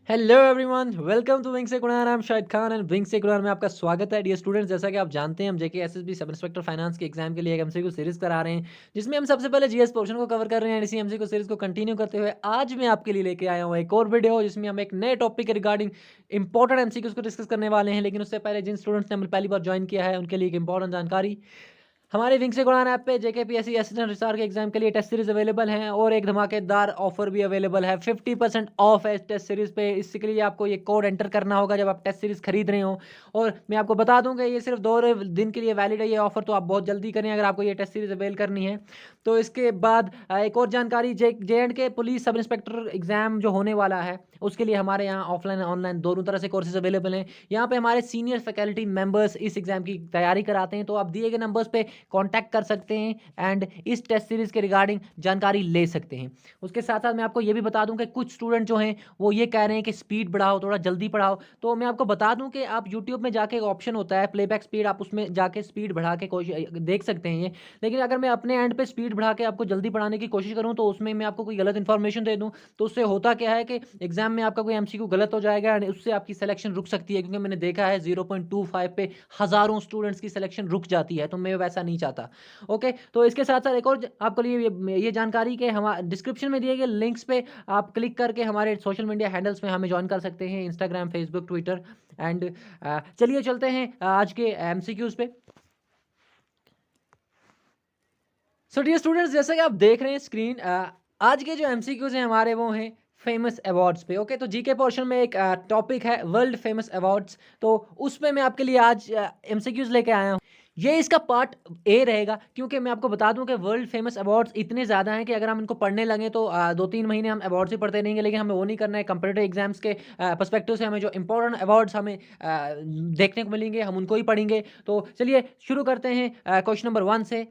Hello everyone, welcome to विंग से Quran. I am Shahid Khan and विंग से कुरान में आपका स्वागत है। डियर स्टूडेंट्स, जैसा कि आप जानते हैं हम जेके एसएसबी सब इंस्पेक्टर फाइनेंस के एग्जाम के लिए एक एमसीक्यू सीरीज करा रहे हैं, जिसमें हम सबसे पहले जीएस पोर्शन को कवर कर रहे हैं। इसी एमसीक्यू सीरीज को कंटिन्यू करते हुए आज मैं आपके लिए लेके आया हूँ एक और वीडियो, जिसमें हम एक नए टॉपिक के रिगार्डिंग इंपॉर्टेंट एमसीक्यूज को डिस्कस करने वाले हैं। लेकिन उससे पहले जिन स्टूडेंट्स ने हमें पहली बार ज्वाइन किया है उनके लिए एक इंपॉर्टेंट जानकारी। हमारे विंग से कुरान ऐप पे जेकेपीएससी असिस्टेंट रिसार के एग्जाम के लिए टेस्ट सीरीज अवेलेबल हैं और एक धमाकेदार ऑफर भी अवेलेबल है। 50% ऑफ है टेस्ट सीरीज पे। इसके लिए आपको ये कोड एंटर करना होगा जब आप टेस्ट सीरीज खरीद रहे हो। और मैं आपको बता दूं कि ये सिर्फ 2 दिन के लिए वैलिड है ये ऑफर, तो आप बहुत जल्दी करें अगर आपको ये टेस्ट सीरीज अवेल करनी है। तो इसके बाद एक और जानकारी, जे एंड के पुलिस सब इंस्पेक्टर एग्जाम जो होने वाला है उसके लिए हमारे यहाँ ऑफलाइन ऑनलाइन दोनों तरह से कोर्सेज अवेलेबल हैं। यहाँ पे हमारे सीनियर फैकल्टी मेंबर्स इस एग्जाम की तैयारी कराते हैं, तो आप दिए गए नंबर्स पे कांटेक्ट कर सकते हैं एंड इस टेस्ट सीरीज के रिगार्डिंग जानकारी ले सकते हैं। उसके साथ साथ मैं आपको ये भी बता दूं कि कुछ स्टूडेंट जो हैं वो ये कह रहे हैं कि स्पीड बढ़ाओ, थोड़ा जल्दी पढ़ाओ। तो मैं आपको बता दूं कि आप यूट्यूब में जाके एक ऑप्शन होता है प्लेबैक स्पीड, आप उसमें जाके स्पीड बढ़ा के कोशिश देख सकते हैं ये। लेकिन अगर मैं अपने एंड पे स्पीड बढ़ा के आपको जल्दी पढ़ाने की कोशिश करूँ तो उसमें मैं आपको कोई गलत इन्फॉर्मेशन दे दूँ, तो उससे होता क्या है कि एग्जाम में आपका कोई एमसीक्यू गलत हो जाएगा एंड उससे आपकी सिलेक्शन रुक सकती है। क्योंकि मैंने देखा है 0.25 पे हज़ारों स्टूडेंट्स की सिलेक्शन रुक जाती है, तो मैं वैसा नहीं चाहता। ओके, तो इसके साथ साथ एक और आपके लिए ये जानकारी कि हम डिस्क्रिप्शन में दिए गए लिंक्स पे आप क्लिक करके हमारे सोशल मीडिया हैंडल्स में हमें ज्वाइन कर सकते हैं, इंस्टाग्राम, फेसबुक, ट्विटर एंड चलिए चलते हैं आज के एमसीक्यूज पे। सो डियर स्टूडेंट्स, जैसा कि आप देख रहे हैं स्क्रीन, आज के जो एमसीक्यूज हैं हमारे वो हैं फेमस अवार्ड्स पे। ओके, तो जीके पोर्शन में एक टॉपिक है वर्ल्ड फेमस अवार्ड्स, तो उसमें मैं आपके लिए आज एमसीक्यूज लेके आया हूँ। ये इसका पार्ट ए रहेगा, क्योंकि मैं आपको बता दूं कि वर्ल्ड फेमस अवार्ड्स इतने ज़्यादा हैं कि अगर हम इनको पढ़ने लगे तो 2-3 महीने हम अवार्ड्स ही पढ़ते रहेंगे। लेकिन हमें वो नहीं करना है। कंपटीटिव एग्जाम्स के पर्सपेक्टिव से हमें जो इंपॉर्टेंट अवार्ड्स हमें देखने को मिलेंगे हम उनको ही पढ़ेंगे। तो चलिए शुरू करते हैं क्वेश्चन नंबर 1 से।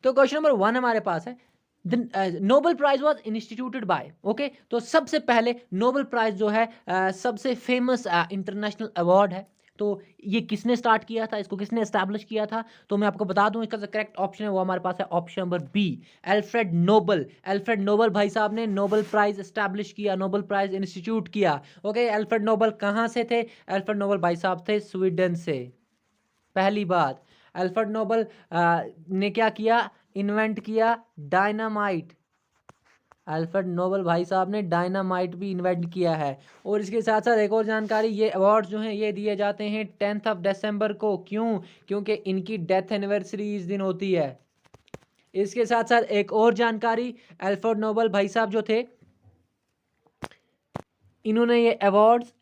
तो क्वेश्चन नंबर 1 हमारे पास है, Nobel prize was instituted by. Okay, तो सबसे पहले नोबेल प्राइज जो है सबसे फेमस इंटरनेशनल अवार्ड है। तो ये किसने स्टार्ट किया था, इसको किसने एस्टैब्लिश किया था? तो मैं आपको बता दूं इसका जो करेक्ट ऑप्शन है वो हमारे पास है option number B, Alfred Nobel. Alfred Nobel भाई साहब ने नोबेल प्राइज एस्टैब्लिश किया, नोबेल प्राइज इंस्टीट्यूट किया। ओके, अल्फ्रेड नोबल कहाँ से थे? अल्फ्रेड नोबल भाई साहब थे स्वीडन से। पहली बात, अल्फ्रेड नोबल ने क्या किया? इन्वेंट किया डायनामाइट। अल्फ्रेड नोबल भाई साहब ने डायनामाइट भी इन्वेंट किया है। और इसके साथ साथ एक और जानकारी, ये अवार्ड जो हैं ये दिए जाते हैं 10 दिसंबर को। क्यों? क्योंकि इनकी डेथ एनिवर्सरी इस दिन होती है। इसके साथ साथ एक और जानकारी, अल्फ्रेड नोबल भाई साहब जो थे इन्होंने ये अवार्ड्स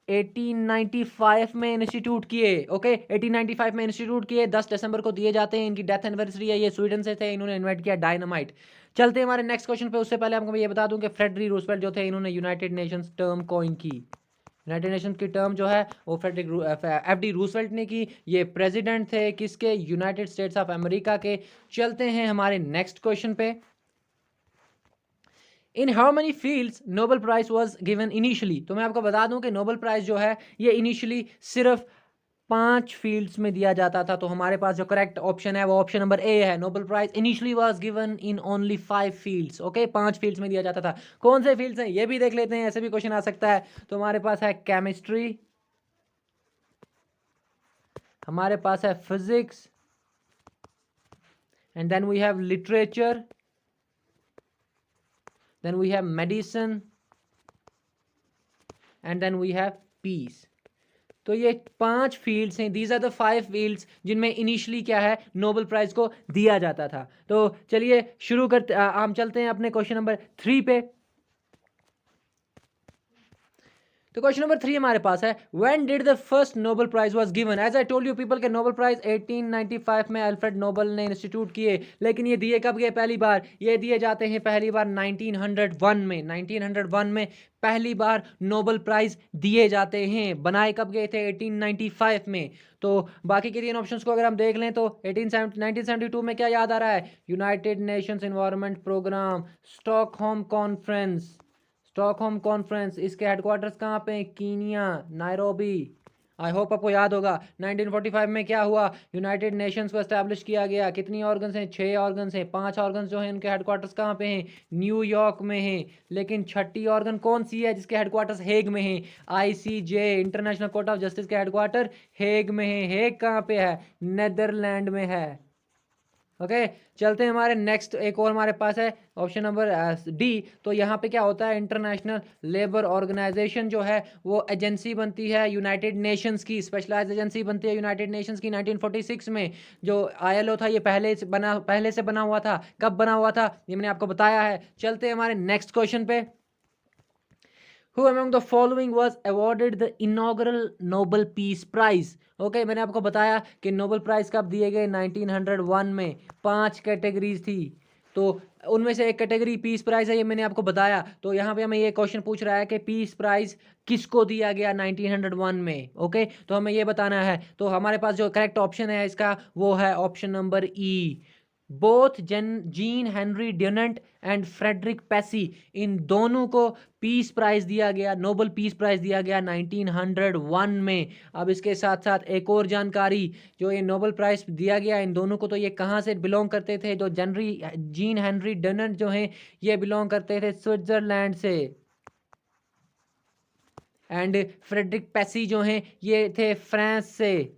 1895 में इंस्टीट्यूट किए। ओके, 1895 में इंस्टीट्यूट किए, 10 दिसंबर को दिए जाते हैं। इनकी डेथ एनिवर्सरी है, ये स्वीडन से थे, इन्होंने इन्वेंट किया डायनामाइट। चलते हैं हमारे नेक्स्ट क्वेश्चन पे। उससे पहले आपको मैं ये बता दूं कि फ्रेडरिक रूजवेल्ट जो थे इन्होंने यूनाइटेड नेशंस टर्म कॉइन की। यूनाइटेड नेशंस की टर्म जो है वो फ्रेडरिक एफ डी रूजवेल्ट ने की। ये प्रेसिडेंट थे किसके? यूनाइटेड स्टेट्स ऑफ अमेरिका के। चलते हैं हमारे नेक्स्ट क्वेश्चन पे। In how many fields Nobel prize was given initially? तो मैं आपको बता दूं कि नोबेल प्राइज जो है ये इनिशियली सिर्फ 5 फील्ड्स में दिया जाता था। तो हमारे पास जो करेक्ट ऑप्शन है वो ऑप्शन नंबर ए है। Nobel prize initially was given in only 5 fields. Okay, 5 fields में दिया जाता था। कौन से फील्ड्स हैं ये भी देख लेते हैं, ऐसे भी क्वेश्चन आ सकता है। तो हमारे पास है केमिस्ट्री, हमारे पास है physics, and then we have literature, then we have medicine, and then we have peace. तो ये 5 फील्ड्स हैं, दीज आर द 5 फील्ड्स जिनमें इनिशियली क्या है नोबेल प्राइज को दिया जाता था। तो चलिए शुरू करते हम चलते हैं अपने क्वेश्चन नंबर 3 पे। तो क्वेश्चन नंबर 3 हमारे पास है, when did the first Nobel prize was given? As I told you people के नोबेल प्राइज 1895 में अल्फ्रेड नोबल ने इंस्टीट्यूट किए। लेकिन ये दिए कब गए पहली बार? ये दिए जाते हैं पहली बार 1901 में। 1901 में पहली बार नोबेल प्राइज दिए जाते हैं। बनाए कब गए थे? 1895 में। तो बाकी के 3 ऑप्शंस को अगर हम देख लें तो 1972 में क्या याद आ रहा है? United Nations environment programme, Stockholm conference. Stockholm conference, इसके हेडक्वार्टर्स कहाँ पे हैं? Kenya, Nairobi. आई होप आपको याद होगा 1945 में क्या हुआ, यूनाइटेड नेशंस को एस्टैब्लिश किया गया। कितनी ऑर्गन्स हैं? 6 ऑर्गन्स हैं। 5 ऑर्गन्स जो हैं उनके हेडक्वार्टर्स कहाँ पे हैं? न्यूयॉर्क में हैं। लेकिन छठी ऑर्गन कौन सी है जिसके हेडक्वार्टर्स हेग में हैं? ICJ, international court of justice के हेडक्वार्टर हेग में है। हेग कहाँ पे है? नेदरलैंड में है। ओके चलते हैं हमारे नेक्स्ट, एक और हमारे पास है ऑप्शन नंबर डी। तो यहाँ पे क्या होता है, इंटरनेशनल लेबर ऑर्गेनाइजेशन जो है वो एजेंसी बनती है यूनाइटेड नेशंस की, स्पेशलाइज्ड एजेंसी बनती है यूनाइटेड नेशंस की 1946 में। जो आईएलओ था ये पहले से बना हुआ था। कब बना हुआ था ये मैंने आपको बताया है। चलते हैं हमारे नेक्स्ट क्वेश्चन पे। Who among the following was awarded the inaugural Nobel Peace Prize? Okay मैंने आपको बताया कि नोबेल प्राइज कब दिए गए, 1901 में। 5 कैटेगरीज थी, तो उनमें से एक कैटेगरी पीस प्राइज है, ये मैंने आपको बताया। तो यहाँ पे हमें ये क्वेश्चन पूछ रहा है कि पीस प्राइज किसको दिया गया 1901 में। ओके तो हमें ये बताना है। तो हमारे पास जो करेक्ट ऑप्शन है इसका वो है option number E. Both Jean Henry Dunant and Frederic Passy, इन दोनों को पीस प्राइज दिया गया, नोबेल पीस प्राइज दिया गया 1901 में। अब इसके साथ साथ एक और जानकारी, जो ये नोबेल प्राइज दिया गया इन दोनों को, तो ये कहाँ से बिलोंग करते थे? जो जीन हेनरी ड्यूनेंट जो हैं ये बिलोंग करते थे स्विट्जरलैंड से, एंड फ्रेडरिक पेसी जो हैं ये थे फ्रांस से।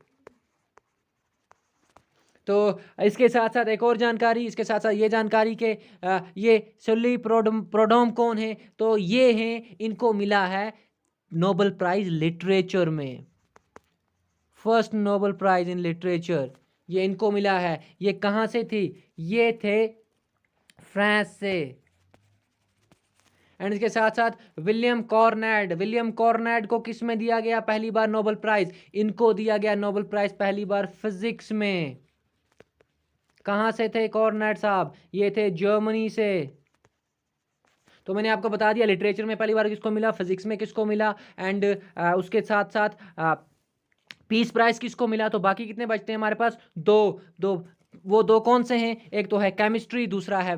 तो इसके साथ साथ एक और जानकारी, इसके साथ साथ ये जानकारी के ये सुल्ली प्रोडोम कौन है? तो ये हैं, इनको मिला है नोबेल प्राइज लिटरेचर में। First Nobel prize in literature ये इनको मिला है। ये कहाँ से थी? ये थे फ्रांस से। एंड इसके साथ साथ विलियम कॉर्नेड को किस में दिया गया पहली बार नोबेल प्राइज? इनको दिया गया नोबेल प्राइज पहली बार फिजिक्स में। कहाँ से थे कॉर्नेट साहब? ये थे जर्मनी से। तो मैंने आपको बता दिया लिटरेचर में पहली बार किसको मिला, फिजिक्स में किसको मिला, एंड उसके साथ साथ पीस प्राइज किसको मिला। तो बाकी कितने बचते हैं हमारे पास? दो। वो दो कौन से हैं? एक तो है केमिस्ट्री, दूसरा है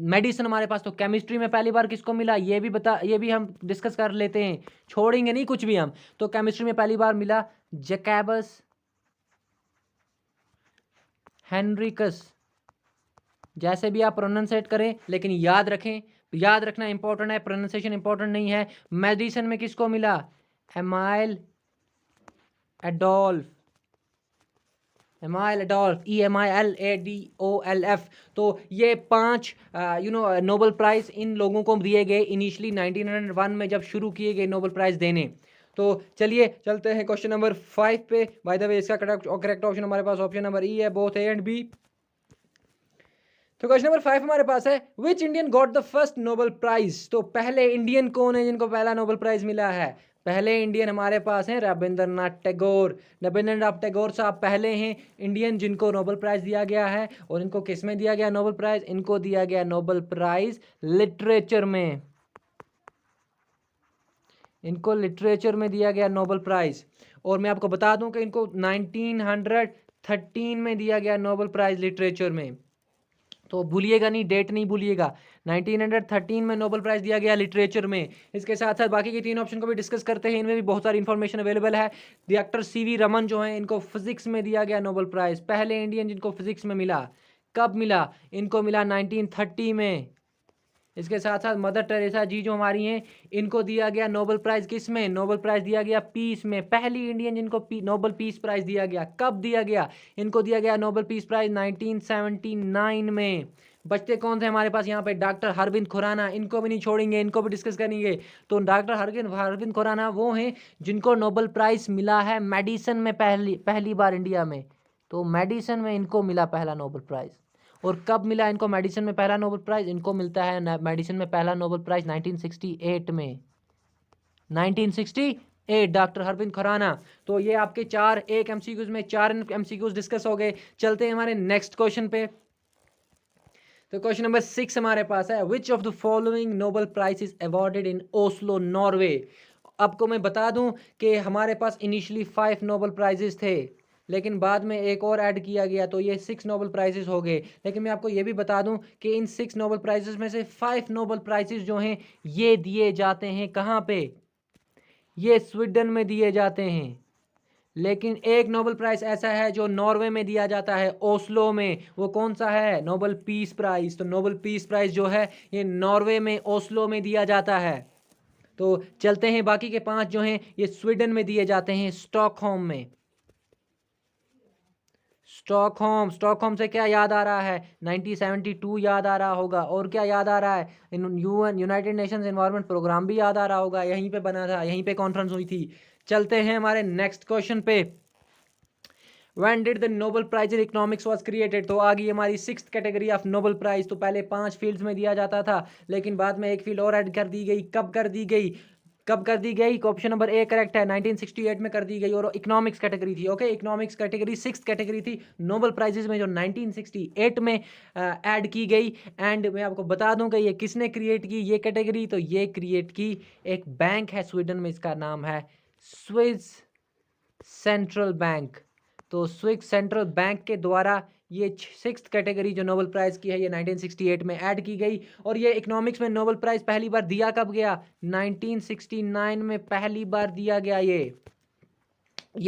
मेडिसिन हमारे पास। तो केमिस्ट्री में पहली बार किसको मिला ये भी हम डिस्कस कर लेते हैं, छोड़ेंगे नहीं कुछ भी हम। तो केमिस्ट्री में पहली बार मिला जैकबस हेनरिकस, जैसे भी आप प्रोनाउंसिएट करें, लेकिन याद रखें, याद रखना इंपॉर्टेंट है, प्रोनाउंसिएशन इंपॉर्टेंट नहीं है। मेडिसिन में किसको मिला? Amyl Adolf, EMILADOLF। तो ये 5 नोबेल प्राइज इन लोगों को दिए गए इनिशियली 1901 में, जब शुरू किए गए नोबेल प्राइज देने। तो चलिए चलते हैं क्वेश्चन नंबर 5 पे। बाय द वे इसका करेक्ट ऑप्शन हमारे पास ऑप्शन नंबर ई है, बोथ ए एंड बी। तो क्वेश्चन नंबर 5 हमारे पास है, which Indian got the first Nobel prize? तो पहले इंडियन कौन है जिनको पहला नोबेल प्राइज मिला है? पहले इंडियन हमारे पास हैं रविंद्रनाथ टैगोर। रविंद्रनाथ टैगोर साहब पहले हैं इंडियन जिनको नोबेल प्राइज दिया गया है। और इनको किस में दिया गया नोबेल प्राइज? इनको दिया गया नोबेल प्राइज लिटरेचर में। इनको लिटरेचर में दिया गया नोबेल प्राइज। और मैं आपको बता दूं कि इनको 1913 में दिया गया नोबेल प्राइज लिटरेचर में। तो भूलिएगा नहीं, डेट नहीं भूलिएगा। 1913 में नोबेल प्राइज दिया गया लिटरेचर में। इसके साथ साथ बाकी के 3 ऑप्शन को भी डिस्कस करते हैं, इनमें भी बहुत सारी इंफॉर्मेशन अवेलेबल है। डॉक्टर सीवी रमन जो हैं इनको फिजिक्स में दिया गया नोबेल प्राइज, पहले इंडियन जिनको फिजिक्स में मिला। कब मिला? इनको मिला 1930 में। इसके साथ साथ मदर टेरेसा जी जो हमारी हैं, इनको दिया गया नोबेल प्राइज किस में? नोबेल प्राइज दिया गया पीस में। पहली इंडियन जिनको नोबेल पीस प्राइज दिया गया, कब दिया गया? इनको दिया गया नोबेल पीस प्राइज 1979 में। बचते कौन थे हमारे पास यहाँ पे? डॉक्टर हरविंद खुराना, इनको भी नहीं छोड़ेंगे, इनको भी डिस्कस करेंगे। तो डॉक्टर हरविंद खुराना वो हैं जिनको नोबेल प्राइज मिला है मेडिसिन में पहली बार इंडिया में। तो मेडिसिन में इनको मिला पहला नोबेल प्राइज। और कब मिला इनको मेडिसिन में पहला नोबेल प्राइज? इनको मिलता है मेडिसिन में पहला नोबेल प्राइज 1968 में। 1968 डॉक्टर हरविंद खुराना। तो ये आपके 4 एक एमसीक्यूज में 4 एमसीक्यूज डिस्कस हो गए। चलते हैं हमारे नेक्स्ट क्वेश्चन पे। तो क्वेश्चन नंबर 6 हमारे पास है, which of the following Nobel prize is awarded in Oslo Norway? आपको मैं बता दूं कि हमारे पास इनिशियली 5 नोबेल प्राइजेस थे, लेकिन बाद में एक और ऐड किया गया, तो ये 6 नोबेल प्राइजेस हो गए। लेकिन मैं आपको ये भी बता दूं कि इन 6 नोबेल प्राइजेस में से 5 नोबेल प्राइजेस जो हैं ये दिए जाते हैं कहाँ पे? ये स्वीडन में दिए जाते हैं। लेकिन एक नोबेल प्राइज़ ऐसा है जो नॉर्वे में दिया जाता है, ओस्लो में। वो कौन सा है? Nobel peace prize. तो नोबेल पीस प्राइज़ जो है ये नॉर्वे में, ओस्लो में दिया जाता है। तो चलते हैं, बाकी के 5 जो हैं ये स्वीडन में दिए जाते हैं, स्टॉकहोम में। स्टॉकहोम से क्या याद आ रहा है? 1972 याद आ रहा होगा। और क्या याद आ रहा है? यूनाइटेड नेशंस एनवायरनमेंट प्रोग्राम भी याद आ रहा होगा, यहीं पे बना था, यहीं पे कॉन्फ्रेंस हुई थी। चलते हैं हमारे नेक्स्ट क्वेश्चन पे। When did the Nobel Prize in Economics was created? तो आ गई हमारी 6th category of Nobel prize. तो पहले 5 फील्ड्स में दिया जाता था, लेकिन बाद में एक फील्ड और ऐड कर दी गई। कब कर दी गई? कब कर दी गई? ऑप्शन नंबर ए करेक्ट है, 1968 में कर दी गई। और इकोनॉमिक्स कैटेगरी थी, okay, economics category 6th category थी नोबेल प्राइजेस में, जो 1968 में ऐड की गई। एंड मैं आपको बता दूं कि ये किसने क्रिएट की ये कैटेगरी? तो ये क्रिएट की एक बैंक है स्वीडन में, इसका नाम है स्विस सेंट्रल बैंक। तो स्विस सेंट्रल बैंक के द्वारा ये 6th कैटेगरी जो नोबेल प्राइज़ की है ये 1968 में ऐड की गई। और ये इकोनॉमिक्स में नोबेल प्राइज़ पहली बार दिया कब गया? 1969 में पहली बार दिया गया। ये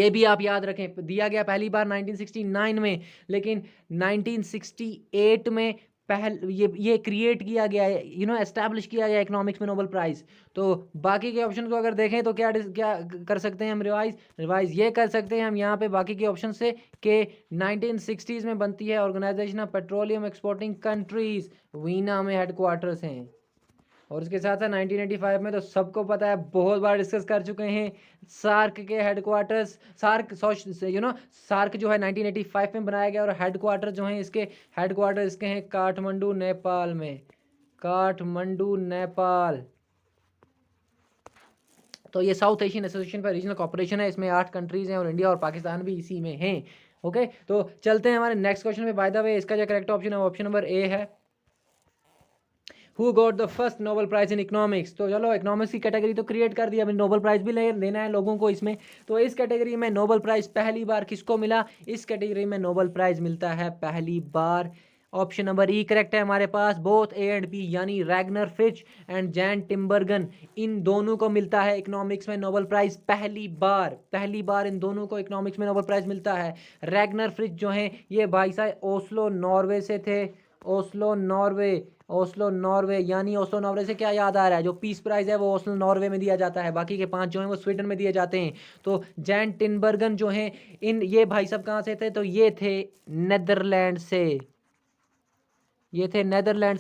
भी आप याद रखें, दिया गया पहली बार 1969 में, लेकिन 1968 में ये क्रिएट किया गया है, एस्टैब्लिश किया गया इकोनॉमिक्स में नोबेल प्राइज़। तो बाकी के ऑप्शन को अगर देखें तो क्या क्या कर सकते हैं हम? रिवाइज ये कर सकते हैं हम यहाँ पे बाकी के ऑप्शन से कि 1960s में बनती है organisation of petroleum exporting countries, Vienna में हेडक्वार्टर्स हैं। और उसके साथ साथ 1985 में तो सबको पता है, बहुत बार डिस्कस कर चुके हैं, सार्क के हेडक्वार्टर्स, सार्क जो है 1985 में बनाया गया। और हेडक्वार्टर जो हैं इसके हैं काठमांडू नेपाल में, काठमांडू नेपाल। तो ये south Asian association for regional cooperation है, इसमें 8 कंट्रीज हैं और इंडिया और पाकिस्तान भी इसी में हैं। ओके, तो चलते हैं हमारे नेक्स्ट क्वेश्चन में। बाय द वे इसका जो करेक्ट ऑप्शन है ऑप्शन नंबर ए है, who got the first Nobel prize in economics. तो चलो, इकोनॉमिक्स की कैटेगरी तो क्रिएट कर दिया, अभी नोबेल प्राइज भी देना है लोगों को इसमें। तो इस कैटेगरी में नोबेल प्राइज पहली बार किसको मिला? इस कैटेगरी में नोबेल प्राइज मिलता है पहली बार, ऑप्शन नंबर ई करेक्ट है हमारे पास, बोथ ए एंड बी, यानी रैगनर फिच एंड जैन टिम्बरगन, इन दोनों को मिलता है इकोनॉमिक्स में नोबेल प्राइज पहली बार इन दोनों को इकोनॉमिक्स में नोबेल प्राइज मिलता है। रैगनर फिच जो हैं ये भाई साहब ओस्लो नॉर्वे से थे, ओस्लो नॉर्वे, यानी ओस्लो नॉर्वे से क्या याद आ रहा है? जो पीस प्राइज है वो ओस्लो नॉर्वे में दिया जाता है, बाकी के 5 जो हैं वो स्वीडन में दिए जाते हैं। तो जैन टिनबर्गन जो हैं ये भाई साहब कहाँ से थे? तो ये थे नेदरलैंड से, नेदरलैंड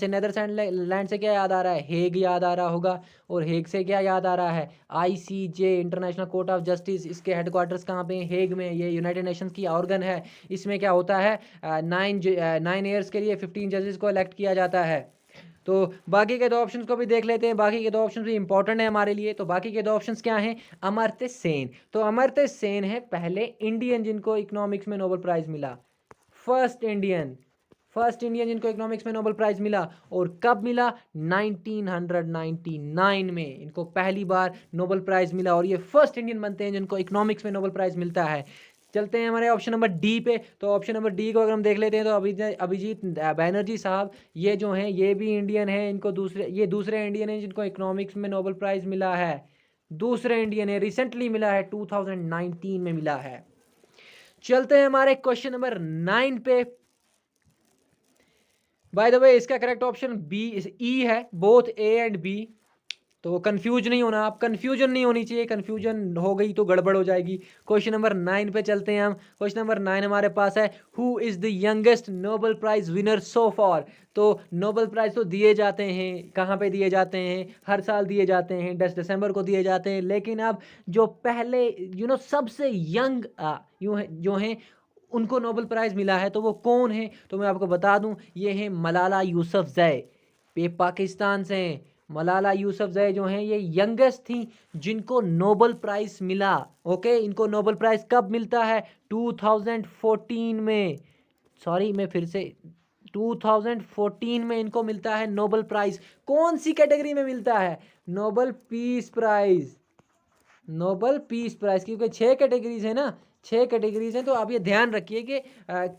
से क्या याद आ रहा है? हेग याद आ रहा होगा। और हेग से क्या याद आ रहा है? ICJ, international court of justice, इसके हेडक्वार्टर्स कहाँ पे हैं? हेग में। ये यूनाइटेड नेशंस की ऑर्गन है। इसमें क्या होता है? 9 ईयर्स के लिए 15 जजेस को इलेक्ट किया जाता है। तो बाकी के 2 ऑप्शंस को भी देख लेते हैं, बाकी के 2 ऑप्शंस भी इंपॉर्टेंट है हमारे लिए। तो बाकी के 2 ऑप्शंस क्या हैं? अमर्त्य सेन। तो अमर्त्य सेन है पहले इंडियन जिनको इकोनॉमिक्स में नोबेल प्राइज मिला, फर्स्ट इंडियन जिनको इकोनॉमिक्स में नोबेल प्राइज मिला। और कब मिला? 1999 में इनको पहली बार नोबेल प्राइज मिला, और ये फर्स्ट इंडियन बनते हैं जिनको इकोनॉमिक्स में नोबेल प्राइज मिलता है। चलते हैं हमारे ऑप्शन नंबर डी पे। तो ऑप्शन नंबर डी को अगर हम देख लेते हैं तो अभिजीत बैनर्जी साहब, ये जो हैं ये भी इंडियन हैं, इनको दूसरे इंडियन हैं जिनको इकोनॉमिक्स में नोबेल प्राइज मिला है, दूसरे इंडियन है, रिसेंटली मिला है, 2019 में मिला है। चलते हैं हमारे क्वेश्चन नंबर 9 पे। बाय द वे इसका करेक्ट ऑप्शन बी ई है, बोथ ए एंड बी। तो कंफ्यूज नहीं होना आप, कंफ्यूजन नहीं होनी चाहिए, कंफ्यूजन हो गई तो गड़बड़ हो जाएगी। क्वेश्चन नंबर 9 पे चलते हैं हम। क्वेश्चन नंबर 9 हमारे पास है, who is the youngest Nobel prize winner so far. तो नोबेल प्राइज तो दिए जाते हैं, कहाँ पे दिए जाते हैं? हर साल दिए जाते हैं, 10 दिसंबर को दिए जाते हैं। लेकिन अब जो पहले सबसे यंग जो हैं उनको नोबेल प्राइज़ मिला है, तो वो कौन है? तो मैं आपको बता दूं, ये हैं मलाला यूसुफजई, ये पाकिस्तान से हैं। मलाला यूसुफजई जो हैं ये यंगेस्ट थी जिनको नोबेल प्राइज़ मिला। ओके, इनको नोबेल प्राइज़ कब मिलता है? 2014 में, सॉरी मैं फिर से 2014 में इनको मिलता है नोबेल प्राइज़। कौन सी कैटेगरी में मिलता है? नोबेल पीस प्राइज़, क्योंकि 6 कैटेगरीज है ना, 6 कैटेगरीज हैं, तो आप ये ध्यान रखिए कि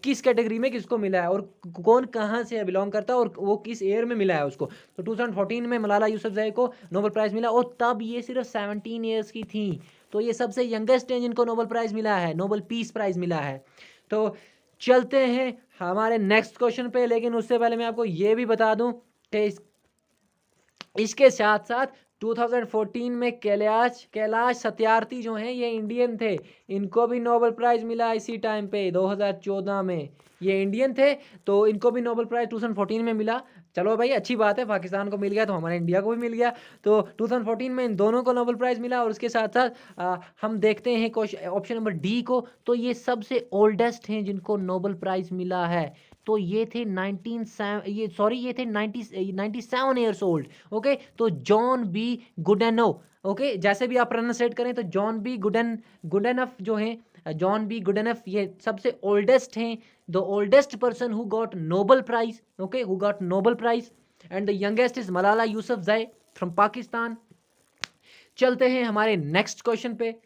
किस कैटेगरी में किसको मिला है और कौन कहाँ से बिलोंग करता है और वो किस ईयर में मिला है उसको। तो 2014 में मलाला यूसुफजई को नोबेल प्राइज़ मिला और तब ये सिर्फ 17 ईयर्स की थी। तो ये सबसे यंगेस्ट हैं जिनको नोबेल प्राइज़ मिला है, नोबेल पीस प्राइज़ मिला है। तो चलते हैं हमारे नेक्स्ट क्वेश्चन पे, लेकिन उससे पहले मैं आपको ये भी बता दूं कि इसके साथ साथ 2014 में कैलाश सत्यार्थी जो हैं ये इंडियन थे, इनको भी नोबेल प्राइज़ मिला इसी टाइम पे 2014 में। ये इंडियन थे तो इनको भी नोबेल प्राइज़ 2014 में मिला। चलो भाई अच्छी बात है, पाकिस्तान को मिल गया तो हमारे इंडिया को भी मिल गया। तो 2014 में इन दोनों को नोबेल प्राइज़ मिला और उसके साथ साथ हम देखते हैं ऑप्शन नंबर डी को, तो ये सबसे ओल्डेस्ट हैं जिनको नोबेल प्राइज़ मिला है। तो ये थे 97 ईयर्स ओल्ड। ओके, तो जॉन बी गुडेनफ। ओके, जैसे भी आप प्रोनाउंसिएट करें तो जॉन बी गुडेनफ जो हैं, जॉन बी गुडेनफ ये सबसे ओल्डेस्ट हैं, the oldest person who got Nobel prize. Okay, who got Nobel prize. And the youngest is Malala Yousafzai from Pakistan. चलते हैं हमारे नेक्स्ट क्वेश्चन पे।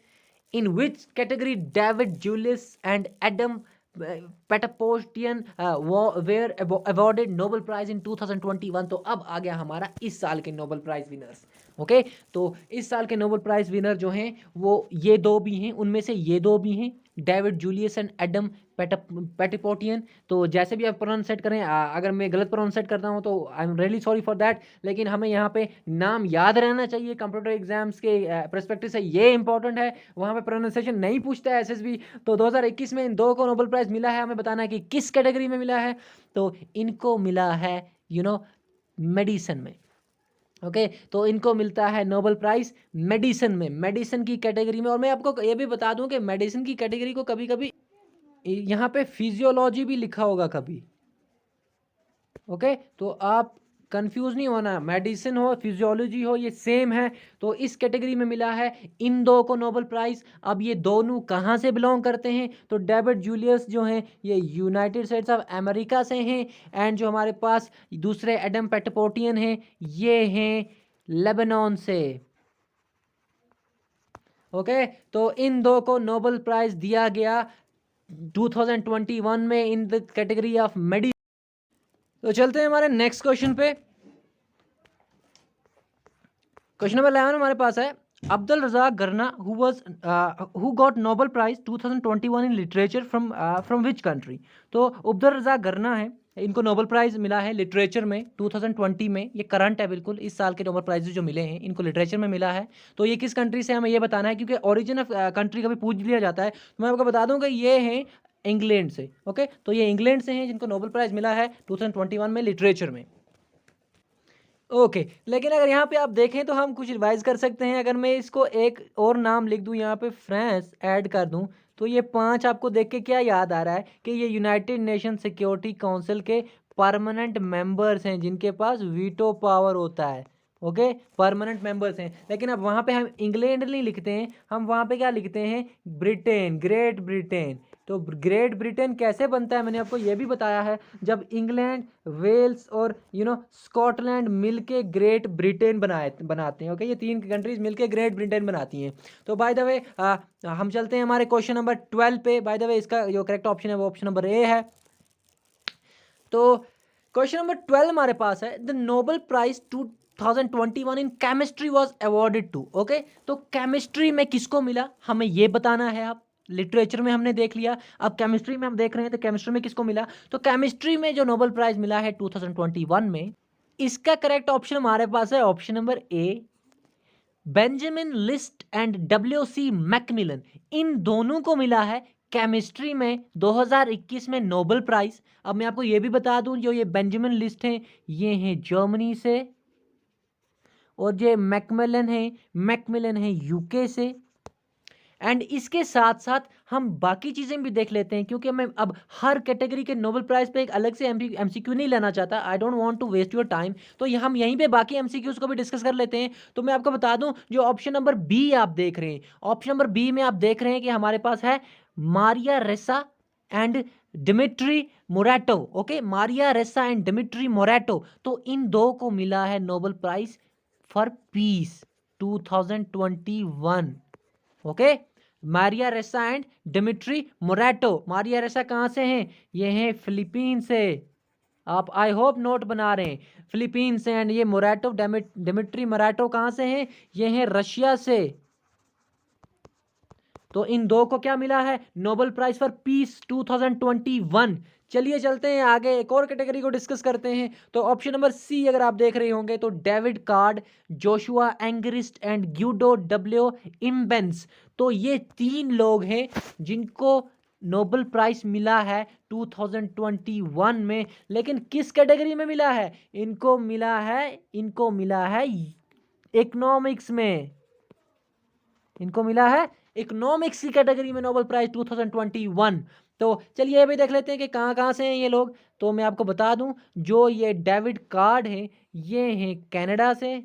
In which category David Julius and Ardem Patapoutian were awarded Nobel prize in 2021। तो अब आ गया हमारा इस साल के नोबेल प्राइज विनर्स। ओके, तो इस साल के नोबेल प्राइज विनर जो हैं वो ये दो भी हैं, उनमें से ये दो भी हैं, डेविड जूलियस एंड एडम पेटापोस्टियन। तो जैसे भी आप प्रोनाउंसिएट करें, अगर मैं गलत प्रोनाउंसिएट करता हूँ तो I am really sorry for that, लेकिन हमें यहाँ पे नाम याद रहना चाहिए। कंप्यूटर एग्जाम्स के परस्पेक्टिव से ये इंपॉर्टेंट है, वहाँ पे प्रोनाउंसिएशन नहीं पूछता है एसएसबी। तो 2021 में इन दो को नोबेल प्राइज़ मिला है, हमें बताना है कि किस कैटेगरी में मिला है। तो इनको मिला है मेडिसिन में। ओके, तो इनको मिलता है नोबेल प्राइज़ मेडिसिन में, मेडिसिन की कैटेगरी में। और मैं आपको ये भी बता दूं कि मेडिसिन की कैटेगरी को कभी कभी यहाँ पे फिजियोलॉजी भी लिखा होगा कभी। ओके, तो आप कंफ्यूज नहीं होना, मेडिसिन हो फिजियोलॉजी हो ये सेम है। तो इस कैटेगरी में मिला है इन दो को नोबेल प्राइज़। अब ये दोनों कहाँ से बिलोंग करते हैं, तो डेविड जूलियस जो हैं ये यूनाइटेड स्टेट्स ऑफ अमेरिका से हैं, एंड जो हमारे पास दूसरे एडम पेटापोस्टियन हैं ये हैं लेबनान से। ओके, तो इन दो को नोबेल प्राइज़ दिया गया 2021 में in the category of medicine. तो चलते हैं हमारे नेक्स्ट क्वेश्चन पे। क्वेश्चन नंबर 11 हमारे पास है, Abdul Razak Gurnah who got Nobel prize 2021 in literature from which country. तो अब्दुल रज़ाक गरना है, इनको नोबेल प्राइज़ मिला है लिटरेचर में 2020 में। ये करंट है बिल्कुल, इस साल के नोबेल प्राइज़ जो मिले हैं इनको लिटरेचर में मिला है। तो ये किस कंट्री से हमें ये बताना है, क्योंकि ओरिजिन ऑफ कंट्री कभी पूछ लिया जाता है। तो मैं आपको बता दूं कि ये हैं इंग्लैंड से। ओके, तो ये इंग्लैंड से हैं जिनको नोबेल प्राइज़ मिला है 2021 में लिटरेचर में। ओके, लेकिन अगर यहाँ पे आप देखें तो हम कुछ रिवाइज कर सकते हैं। अगर मैं इसको एक और नाम लिख दूँ यहाँ पे, फ्रांस ऐड कर दूँ, तो ये 5 आपको देख के क्या याद आ रहा है कि ये यूनाइटेड नेशन सिक्योरिटी काउंसिल के परमानेंट मेंबर्स हैं जिनके पास वीटो पावर होता है। ओके, परमानेंट मेंबर्स हैं। लेकिन अब वहाँ पे हम इंग्लैंड नहीं लिखते हैं, हम वहाँ पे क्या लिखते हैं, ब्रिटेन, ग्रेट ब्रिटेन। तो ग्रेट ब्रिटेन कैसे बनता है मैंने आपको ये भी बताया है, जब इंग्लैंड, वेल्स और स्कॉटलैंड मिलके ग्रेट ब्रिटेन बनाते हैं। ओके, ये 3 कंट्रीज मिलके ग्रेट ब्रिटेन बनाती हैं। तो बाय द वे हम चलते हैं हमारे क्वेश्चन नंबर 12 पे। बाय द वे इसका जो करेक्ट ऑप्शन है वो ऑप्शन नंबर ए है। तो क्वेश्चन नंबर 12 हमारे पास है, the Nobel prize 2021 in chemistry was awarded to. Okay, तो केमिस्ट्री में किसको मिला हमें ये बताना है। आप लिटरेचर में हमने देख लिया, अब केमिस्ट्री में हम देख रहे हैं तो केमिस्ट्री में किसको मिला। तो केमिस्ट्री में जो नोबेल प्राइज मिला है 2021 में, इसका करेक्ट ऑप्शन हमारे पास है option number A, Benjamin List and W C. MacMillan. इन दोनों को मिला है केमिस्ट्री में 2021 में नोबेल प्राइज। अब मैं आपको ये भी बता दूं, जो ये बेंजामिन लिस्ट हैं ये हैं जर्मनी से, और जो मैकमिलन है यूके से। एंड इसके साथ साथ हम बाकी चीज़ें भी देख लेते हैं, क्योंकि मैं अब हर कैटेगरी के नोबेल प्राइज़ पे एक अलग से एमसीक्यू नहीं लेना चाहता। I don't want to waste your time. तो ये हम यहीं पे बाकी एमसीक्यूज़ को भी डिस्कस कर लेते हैं। तो मैं आपको बता दूं, जो ऑप्शन नंबर बी आप देख रहे हैं, ऑप्शन नंबर बी में आप देख रहे हैं कि हमारे पास है Maria Ressa and Dmitry मोराटो। Okay, Maria Ressa and Dmitry मोराटो। तो इन दो को मिला है Nobel Prize for peace 2021। Okay, Maria Ressa and Dmitry मोराटो। Maria रेसा कहाँ से हैं? ये हैं फिलीपीन से। आप आई होप नोट बना रहे हैं, फिलीपीन से। एंड ये मोराटो डिमिट्री मोराटो कहाँ से हैं? ये हैं रशिया से। तो इन दो को क्या मिला है? Nobel Prize for peace 2021। चलिए चलते हैं आगे, एक और कैटेगरी को डिस्कस करते हैं। तो ऑप्शन नंबर सी अगर आप देख रहे होंगे तो David Card, Joshua Angrist and Guido W Imbens. तो ये 3 लोग हैं जिनको नोबेल प्राइज मिला है 2021 में। लेकिन किस कैटेगरी में मिला है? इनको मिला है इकोनॉमिक्स में। इनको मिला है इकोनॉमिक्स की कैटेगरी में नोबेल प्राइज 2021। तो चलिए ये भी देख लेते हैं कि कहाँ कहाँ से हैं ये लोग। तो मैं आपको बता दूं, जो ये डेविड कार्ड हैं ये हैं कनाडा से।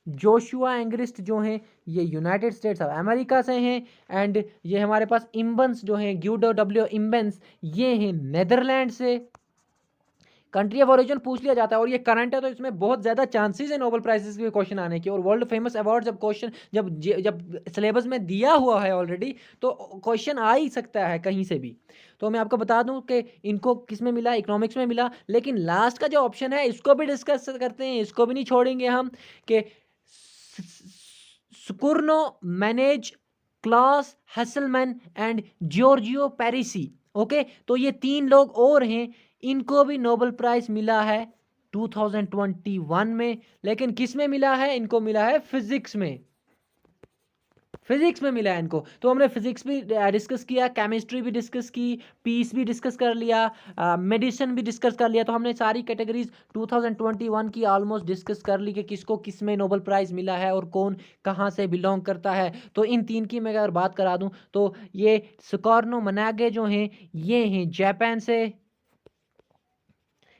जोशुआ एंग्रिस्ट जो हैं ये यूनाइटेड स्टेट्स ऑफ अमेरिका से हैं। एंड ये हमारे पास इम्बन्स जो हैं, ग्यूडो डब्ल्यू इम्बेंस, ये हैं नेदरलैंड से। कंट्री ऑफ ओरिजिन पूछ लिया जाता है और ये करंट है तो इसमें बहुत ज़्यादा चांसेस है नोबेल प्राइजेस के क्वेश्चन आने की। और वर्ल्ड फेमस अवार्ड जब क्वेश्चन जब सिलेबस में दिया हुआ है ऑलरेडी, तो क्वेश्चन आ ही सकता है कहीं से भी। तो मैं आपको बता दूं कि इनको किस में मिला? इकोनॉमिक्स में मिला। लेकिन लास्ट का जो ऑप्शन है इसको भी डिस्कस करते हैं, इसको भी नहीं छोड़ेंगे हम, कि Syukuro Manabe, Klaus Hasselmann and Giorgio Parisi. Okay, तो ये 3 लोग और हैं, इनको भी नोबेल प्राइज मिला है 2021 में। लेकिन किस में मिला है? इनको मिला है फिजिक्स में। फिजिक्स में मिला है इनको। तो हमने फिजिक्स भी डिस्कस किया, केमिस्ट्री भी डिस्कस की, पीस भी डिस्कस कर लिया, मेडिसिन भी डिस्कस कर लिया। तो हमने सारी कैटेगरीज 2021 की ऑलमोस्ट डिस्कस कर ली कि किसको किस में नोबेल प्राइज़ मिला है और कौन कहाँ से बिलोंग करता है। तो इन 3 की मैं अगर बात करा दूँ तो ये सुकार्नो मनागे जो हैं ये हैं जापान से।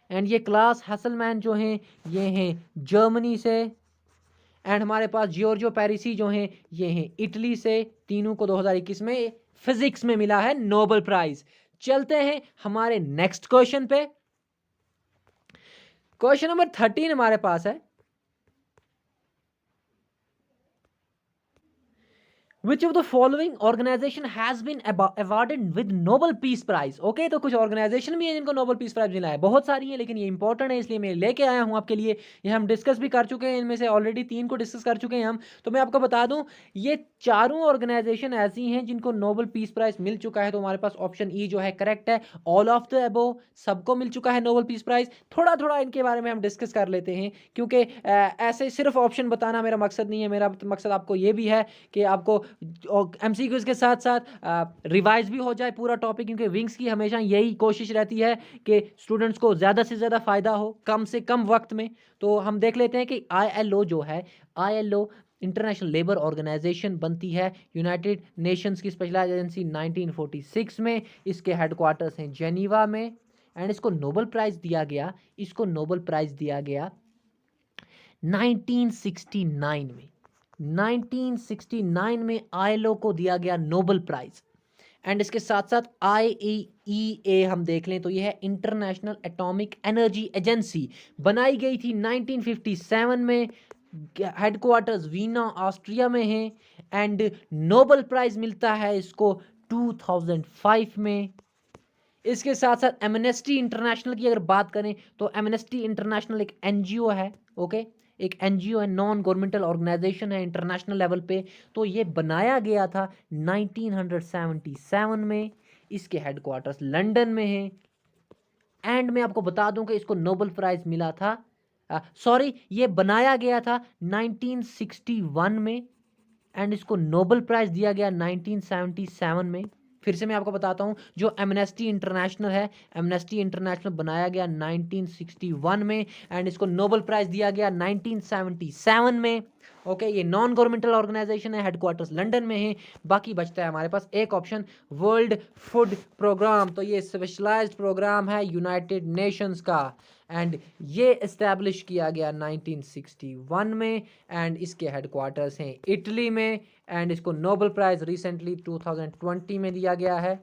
एंड ये क्लास हसलमैन जो हैं ये हैं जर्मनी से। एंड हमारे पास जियोर्जियो पेरिसी जो हैं ये हैं इटली से। तीनों को 2021 में फिजिक्स में मिला है नोबेल प्राइज। चलते हैं हमारे नेक्स्ट क्वेश्चन पे। क्वेश्चन नंबर 13 हमारे पास है, Which of the following organization has been awarded with Nobel Peace Prize? Okay, तो कुछ ऑर्गेनाइजेशन भी है जिनको नोबेल पीस प्राइज मिला है, बहुत सारी हैं लेकिन ये इंपॉर्टेंट है इसलिए मैं लेके आया हूं आपके लिए। ये हम डिस्कस भी कर चुके हैं, इनमें से ऑलरेडी 3 को डिस्कस कर चुके हैं हम। तो मैं आपको बता दूं, ये चारों ऑर्गेनाइजेशन ऐसी हैं जिनको नोबेल पीस प्राइज मिल चुका है। तो हमारे पास ऑप्शन ई जो है करेक्ट है, ऑल ऑफ द अबव, सबको मिल चुका है नोबेल पीस प्राइज। थोड़ा थोड़ा इनके बारे में हम डिस्कस कर लेते हैं, क्योंकि ऐसे सिर्फ ऑप्शन बताना मेरा मकसद नहीं है। मेरा मकसद आपको ये भी है कि आपको एमसीक्यूज के साथ साथ रिवाइज भी हो जाए पूरा टॉपिक, क्योंकि विंग्स की हमेशा यही कोशिश रहती है कि स्टूडेंट्स को ज़्यादा से ज़्यादा फ़ायदा हो कम से कम वक्त में। तो हम देख लेते हैं कि ILO जो है, ILO इंटरनेशनल लेबर ऑर्गेनाइजेशन बनती है यूनाइटेड नेशंस की स्पेशलाइज एजेंसी 1946 में। इसके हेडक्वार्टर्स हैं जेनीवा में। एंड इसको नोबेल प्राइज़ दिया गया, 1969 में। 1969 में ILO को दिया गया नोबेल प्राइज। एंड इसके साथ साथ IAEA हम देख लें तो यह है इंटरनेशनल एटॉमिक एनर्जी एजेंसी, बनाई गई थी 1957 में। हेडक्वार्टर्स वीना ऑस्ट्रिया में है। एंड नोबेल प्राइज मिलता है इसको 2005 में। इसके साथ साथ एमनेस्टी इंटरनेशनल की अगर बात करें तो एमनेस्टी इंटरनेशनल एक NGO है। ओके, एक NGO है, नॉन गवर्नमेंटल ऑर्गेनाइजेशन है इंटरनेशनल लेवल पे। तो ये बनाया गया था 1977 में। इसके हेडक्वार्टर्स लंदन में हैं। एंड मैं आपको बता दूं कि इसको नोबेल प्राइज मिला था, सॉरी, ये बनाया गया था 1961 में। एंड इसको नोबेल प्राइज दिया गया 1977 में। फिर से मैं आपको बताता हूं, जो एमनेस्टी इंटरनेशनल है, एमनेस्टी इंटरनेशनल बनाया गया 1961 में। एंड इसको नोबेल प्राइज दिया गया 1977 में। ओके, ये नॉन गवर्नमेंटल ऑर्गेनाइजेशन है, हेडक्वार्टर्स लंदन में है। बाकी बचता है हमारे पास एक ऑप्शन, वर्ल्ड फूड प्रोग्राम। तो ये स्पेशलाइज्ड प्रोग्राम है यूनाइटेड नेशंस का। एंड ये इस्टेब्लिश किया गया 1961 में। एंड इसके हेडक्वार्टर्स हैं इटली में। एंड इसको नोबेल प्राइज रिसेंटली 2020 में दिया गया है।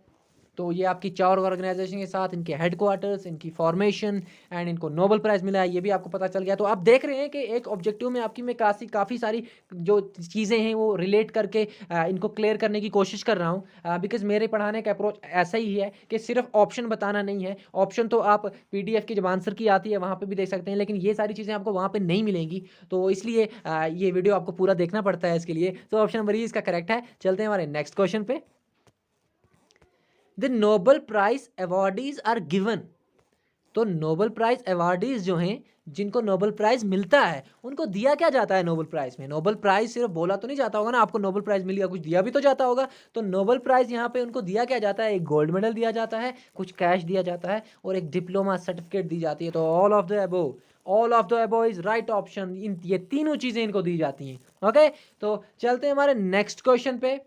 तो ये आपकी 4 ऑर्गेनाइजेशन के साथ इनके हेडक्वार्टर्स, इनकी फॉर्मेशन एंड इनको नोबेल प्राइज़ मिला है, ये भी आपको पता चल गया। तो आप देख रहे हैं कि एक ऑब्जेक्टिव में आपकी मैं काफ़ी सारी जो चीज़ें हैं वो रिलेट करके इनको क्लियर करने की कोशिश कर रहा हूँ, बिकॉज़ मेरे पढ़ाने का अप्रोच ऐसा ही है कि सिर्फ ऑप्शन बताना नहीं है। ऑप्शन तो आप पीडीएफ की जब आंसर की आती है वहाँ पे भी देख सकते हैं, लेकिन ये सारी चीज़ें आपको वहाँ पे नहीं मिलेंगी। तो इसलिए ये वीडियो आपको पूरा देखना पड़ता है इसके लिए। तो ऑप्शन नंबर ई इसका करेक्ट है। चलते हैं हमारे नेक्स्ट क्वेश्चन पे। The Nobel Prize awardees are given. तो नोबेल प्राइज अवार्डीज जो हैं, जिनको नोबेल प्राइज मिलता है, उनको दिया क्या जाता है नोबेल प्राइज में? नोबेल प्राइज सिर्फ बोला तो नहीं जाता होगा ना, आपको नोबेल प्राइज मिल गया, कुछ दिया भी तो जाता होगा। तो नोबेल प्राइज यहाँ पे उनको दिया क्या जाता है? एक गोल्ड मेडल दिया जाता है, कुछ कैश दिया जाता है और एक डिप्लोमा सर्टिफिकेट दी जाती है। तो all of the above is right option. इन ये तीनों चीजें इनको दी जाती हैं। ओके, तो चलते हैं हमारे नेक्स्ट क्वेश्चन पे।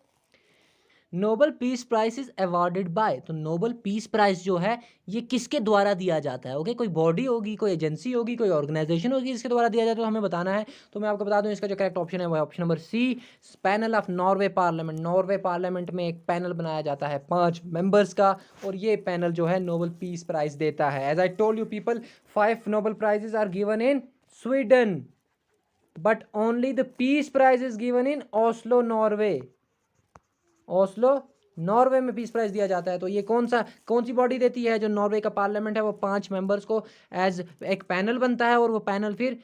Nobel Peace prize is awarded by. तो नोबेल पीस प्राइज जो है ये किसके द्वारा दिया जाता है? ओके, कोई बॉडी होगी, कोई एजेंसी होगी, कोई ऑर्गेनाइजेशन होगी जिसके द्वारा दिया जाता है, तो हमें बताना है। तो मैं आपको बता दूं इसका जो करेक्ट ऑप्शन है वो है option number C, panel of Norway parliament. Norway parliament में एक पैनल बनाया जाता है 5 मेंबर्स का, और ये पैनल जो है नोबेल पीस प्राइज देता है। As I told you people, 5 Nobel prizes are given in Sweden, but only the peace prize is given in Oslo, Norway. Oslo Norway में पीस प्राइज दिया जाता है। तो ये कौन सी बॉडी देती है? जो नॉर्वे का पार्लियामेंट है वो 5 मेंबर्स को एज एक पैनल बनता है, और वो पैनल फिर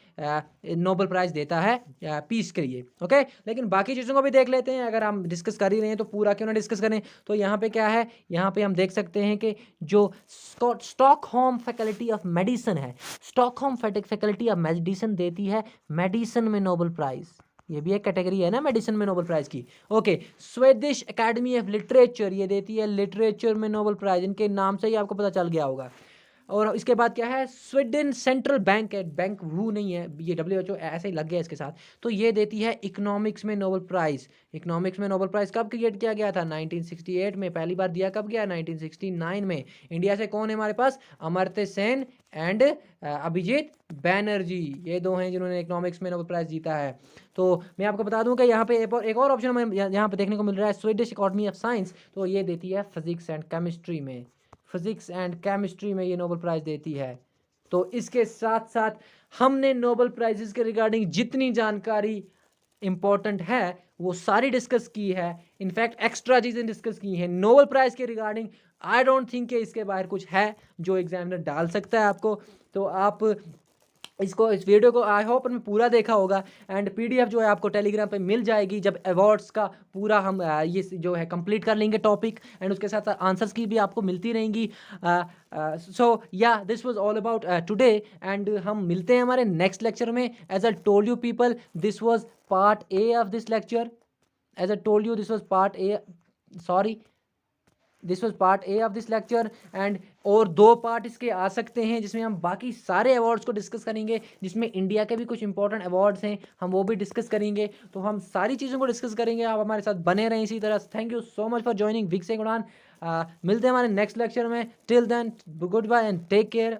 नोबेल प्राइज देता है पीस के लिए। ओके, लेकिन बाकी चीज़ों को भी देख लेते हैं। अगर हम डिस्कस कर ही रहे हैं तो पूरा क्यों ना डिस्कस करें। तो यहाँ पे क्या है, यहाँ पे हम देख सकते हैं कि जो स्टॉकहोम फैकल्टी ऑफ मेडिसिन है, स्टॉकहोम फैकल्टी ऑफ मेडिसिन देती है मेडिसिन में नोबेल प्राइज। ये भी एक कैटेगरी है ना मेडिसिन में नोबेल प्राइज की। Okay, Swedish academy of literature ये देती है लिटरेचर में नोबेल प्राइज। इनके नाम से ही आपको पता चल गया होगा। और इसके बाद क्या है, स्वीडन सेंट्रल बैंक है, बैंक वू नहीं है, ये WHO ऐसे ही लग गया इसके साथ। तो ये देती है इकोनॉमिक्स में नोबेल प्राइज। इकोनॉमिक्स में नोबेल प्राइज कब क्रिएट किया गया था? 1968 में। पहली बार दिया कब गया? 1969 में। इंडिया से कौन है हमारे पास? अमर्त्य सेन एंड अभिजीत बैनर्जी, ये दो हैं जिन्होंने इकोनॉमिक्स में नोबेल प्राइज जीता है। तो मैं आपको बता दूं कि यहाँ पे एक और ऑप्शन हमें यहाँ पे देखने को मिल रहा है, स्वीडिश अकेडमी ऑफ साइंस। तो ये देती है फिजिक्स एंड केमिस्ट्री में। फिजिक्स एंड केमिस्ट्री में ये नोबेल प्राइज देती है। तो इसके साथ साथ हमने नोबेल प्राइजेस के रिगार्डिंग जितनी जानकारी इंपॉर्टेंट है वो सारी डिस्कस की है। इनफैक्ट एक्स्ट्रा चीज़ें डिस्कस की हैं नोबेल प्राइज के रिगार्डिंग। आई डोंट थिंक कि इसके बाहर कुछ है जो एग्जामिनर डाल सकता है आपको। तो आप इस वीडियो को आई होप में पूरा देखा होगा, एंड पीडीएफ जो है आपको टेलीग्राम पे मिल जाएगी जब अवार्ड्स का पूरा हम ये जो है कंप्लीट कर लेंगे टॉपिक, एंड उसके साथ आंसर्स की भी आपको मिलती रहेंगी। सो या this was all about today, and हम मिलते हैं हमारे नेक्स्ट लेक्चर में। As I told you people, this was part A of this lecture. As I told you this was part A, sorry this was part A of this lecture, and और 2 part इसके आ सकते हैं जिसमें हम बाकी सारे awards को discuss करेंगे, जिसमें इंडिया के भी कुछ इंपॉर्टेंट अवार्ड्स हैं हम वो भी डिस्कस करेंगे। तो हम सारी चीज़ों को डिस्कस करेंगे, आप हमारे साथ बने रहें इसी तरह। Thank you so much for joining विक्स उड़ान। मिलते हैं हमारे नेक्स्ट लेक्चर में। Till then good bye and take care.